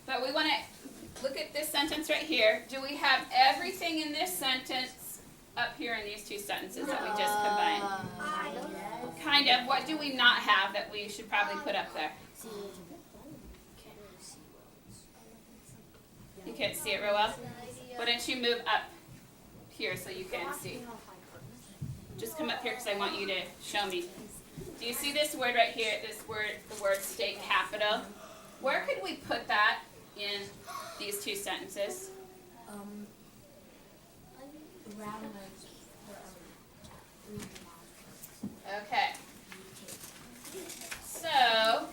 But we want to look at this sentence right here. Do we have everything in this sentence up here in these two sentences that we just combined? Kind of. What do we not have that we should probably put up there? You can't see it real well? Why don't you move up here so you can see? Just come up here because I want you to show me. Do you see this word right here? This word, the word state capital. Where could we put that in these two sentences? Okay. So,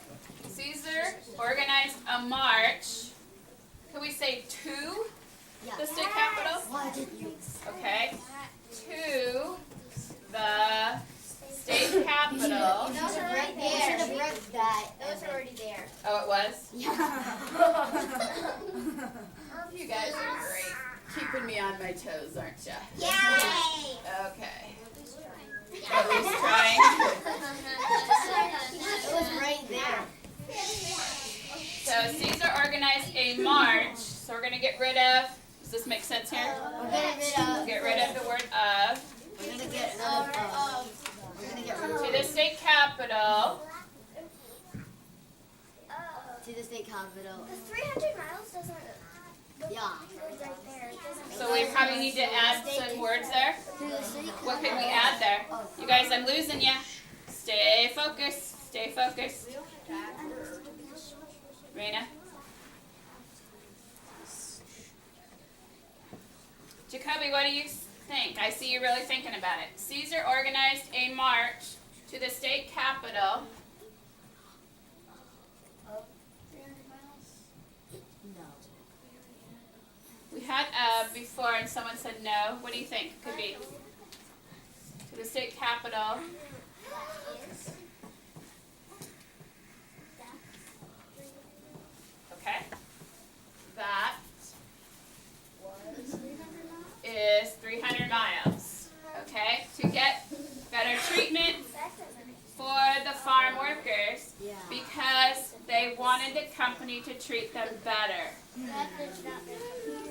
Caesar organized a march. Can we say to the state capital? Okay. To the state capital. Those are right You should have there. read that. Those are already there. Oh, it was? Yeah. You guys are great. Keeping me on my toes, aren't you? Yay! Okay. At least trying. It was right there. So Caesar organized a march. So we're going to get rid of, does this make sense here? Get rid of the word of. We're gonna get rid of. We're gonna get rid of. To the state capital. To the state capital. The 300 miles doesn't. Yeah. It's right there. It doesn't. So we probably need to add some words there. To the city. What could we add there? You guys, I'm losing you. Stay focused. Stay focused. Raina? Jacoby, what do you think? I see you really thinking about it. Caesar organized a march to the state capital. No. We had before and someone said no. What do you think could be? To the state capital. Okay. That is 300 miles. Okay. To get better treatment for the farm workers Yeah. because they wanted the company to treat them better.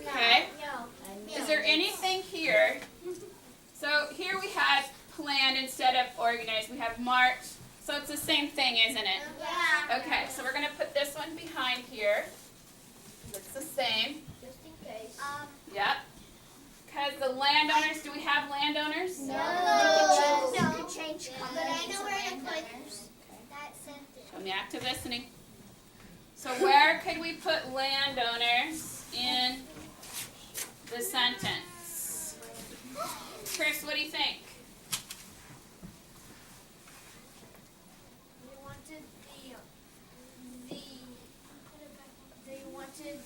Okay. Is there anything here? So here we had planned instead of organized. We have march. So it's the same thing, isn't it? Okay, so we're going to put this one behind here. It's the same. Just in case. Yep. Because the landowners, do we have landowners? No. You can change colors. But I know where to put that sentence. Show me active listening. So where could we put landowners in the sentence? Chris, what do you think? They wanted they wanted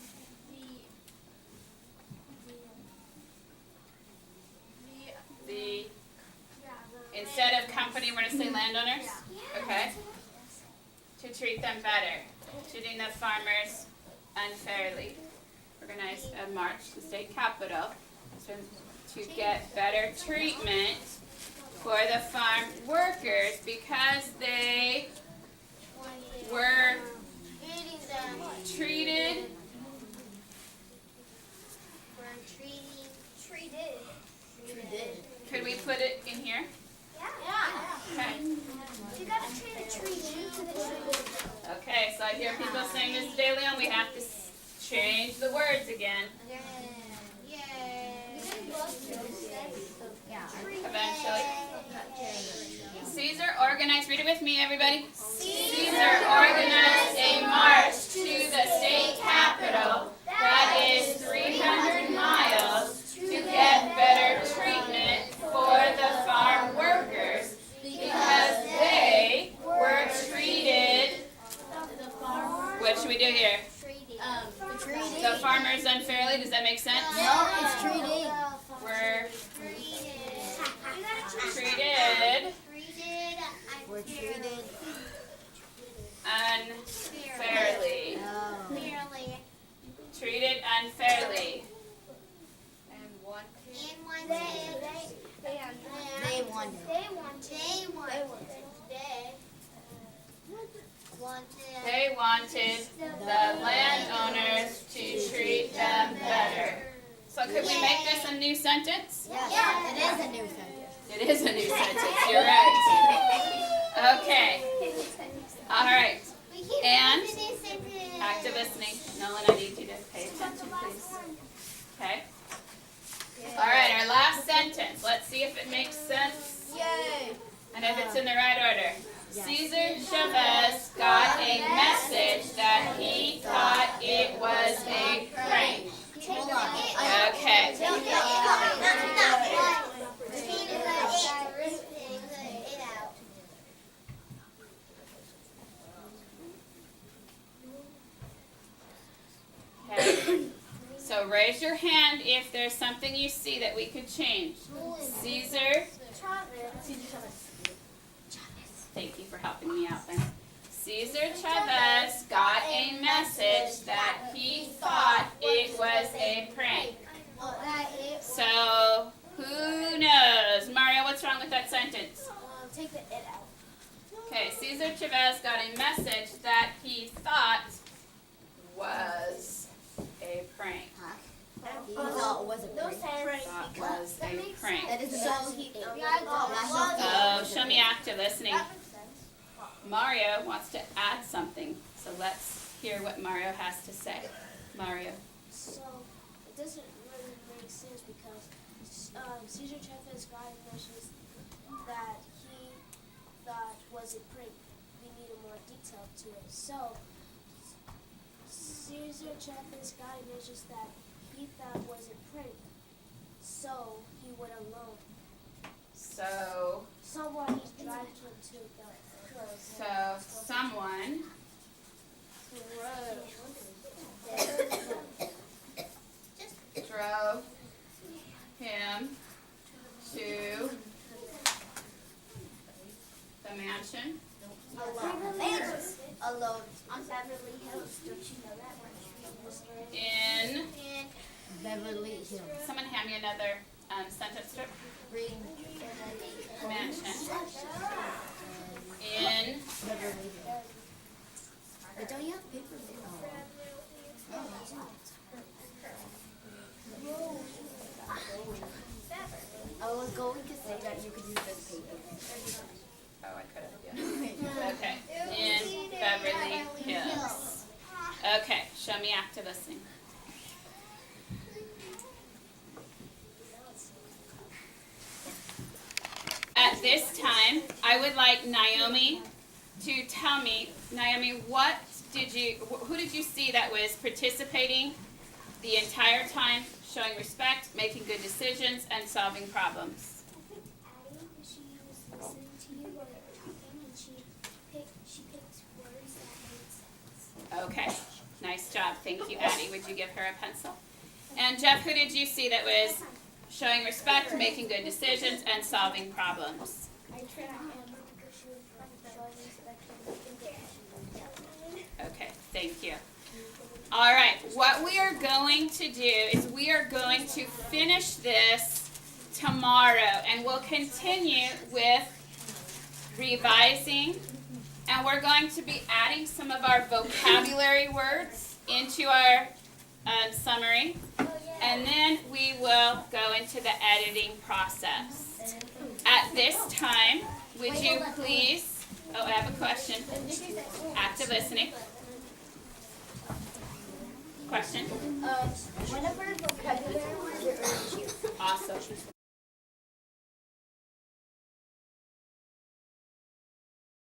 The instead of company, we're going to say landowners? Okay. To treat them better. Treating the farmers unfairly. Organize a march to the state capital to get better treatment for the farm workers because they were treated. Could we put it in here? Okay. You gotta treat a tree to the tree. Okay, so I hear people saying, Mrs. De Leon, we have to change the words again. Eventually. Caesar organized, read it with me, everybody. Caesar organized a march to the state capital that is 300 miles to get better treatment for the farm workers because they were treated. What should we do here? The farmers unfairly, does that make sense? No, it's treated. treated. Unfairly. No. Treated unfairly. And one kid. They wanted. They wanted the landowners to treat them better. So could we make this a new sentence? Yes, it is a new sentence. It is a new sentence, you're right. Okay, all right. And active listening. Nolan, I need you to pay attention, please. Okay? All right, our last sentence. Let's see if it makes sense. Yay! And if it's in the right order. Caesar Chavez got a message that he thought it was a prank. Hold on. Okay. Okay. So raise your hand if there's something you see that we could change. Caesar. Thank you for helping me out there. Caesar Chavez got a message that he thought it was a prank. So, who knows? Mario, what's wrong with that sentence? Take the it out. Okay, Caesar Chavez got a message that he thought was a prank. He thought it was a prank. Thought was a prank. That is Oh, show me active listening. Mario wants to add something, so let's hear what Mario has to say. Mario. So it doesn't really make sense because Caesar Chavez got a message that he thought was a prank. We needed more detail to it. So Caesar Chavez got a message that he thought was a prank. So he went alone. So Someone dragged him to the someone drove him to the mansion alone on Beverly Hills. Don't you know that? in, Beverly Hills. someone hand me another sentence strip. Reading Mansion in, Beverly Hills. But don't you have paper? I was going to say that you could use this paper. oh, I could have, yeah. Okay, in Beverly Hills. Okay, show me active listening. At this time, I would like Naomi to tell me, Naomi, who did you see that was participating the entire time, showing respect, making good decisions, and solving problems? Addie, she was listening to you while you were talking, and she picked words that made sense. Okay, nice job. Thank you, Addie. Would you give her a pencil? And Jeff, who did you see that was showing respect, making good decisions, and solving problems? I tried Amber because she was showing respect and making good. Okay, thank you. All right, what we are going to do is we are going to finish this tomorrow, and we'll continue with revising, and we're going to be adding some of our vocabulary words into our summary, and then we will go into the editing process. At this time, would you please, I have a question. Active listening. Question? One of our vocabulary words are urge you. Awesome.